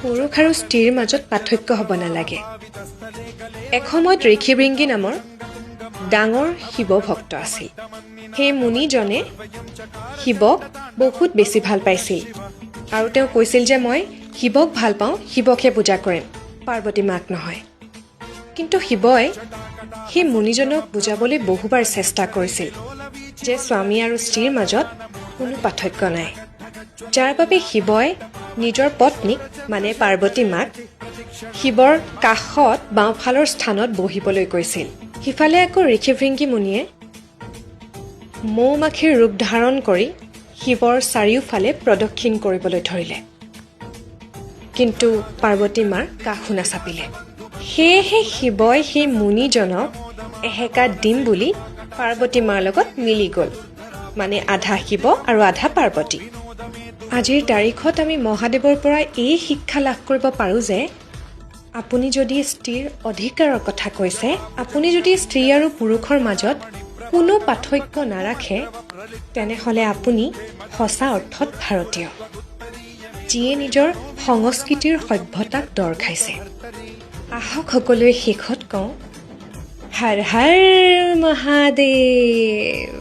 পুৰুষ আৰু স্ত্ৰীৰ মাজত পাৰ্থক্য হ'ব নালাগে। এসময়ত ঋষিবৃংগী নামৰ ডাঙৰ শিৱ ভক্ত আছিল। সেই মুনিজনে শিৱক বহুত বেছি ভাল পাইছিল আৰু তেওঁ কৈছিল যে মই শিৱক ভাল পাওঁ, শিৱকহে পূজা কৰিম, পাৰ্বতী মাক নহয়। কিন্তু শিৱই সেই মুনিজনক বুজাবলৈ বহুবাৰ চেষ্টা কৰিছিল যে স্বামী আৰু স্ত্ৰীৰ মাজত কোনো পাৰ্থক্য নাই, যাৰ বাবে শিৱই নিজৰ পত্নীক মানে পাৰ্বতী মাক শিৱৰ কাষত বাওঁফালৰ স্থানত বহিবলৈ কৈছিল। সিফালে আকৌ ঋষিভৃংগী মুনিয়ে মৌ মাখিৰ ৰূপ ধাৰণ কৰি শিৱৰ চাৰিওফালে প্ৰদক্ষিণ কৰিবলৈ ধৰিলে, কিন্তু পাৰ্বতী মাৰ কাষো নাচাপিলে। সেয়েহে শিৱই সেই মুনিজনক এহেকা দিম বুলি পাৰ্বতী মাৰ লগত মিলি গ'ল, মানে আধা শিৱ আৰু আধা পাৰ্বতী। আজিৰ তাৰিখত আমি মহাদেৱৰ পৰা এই শিক্ষা লাভ কৰিব পাৰোঁ যে আপুনি যদি স্ত্ৰীৰ অধিকাৰৰ কথা কৈছে, আপুনি যদি স্ত্ৰী আৰু পুৰুষৰ মাজত কোনো পাৰ্থক্য নাৰাখে, তেনেহ'লে আপুনি সঁচা অৰ্থত ভাৰতীয়, যিয়ে নিজৰ সংস্কৃতিৰ সভ্যতাক দৰখাইছে। আহক সকলোৱে শেষত কওঁ, হৰ হৰ মহাদেৱ।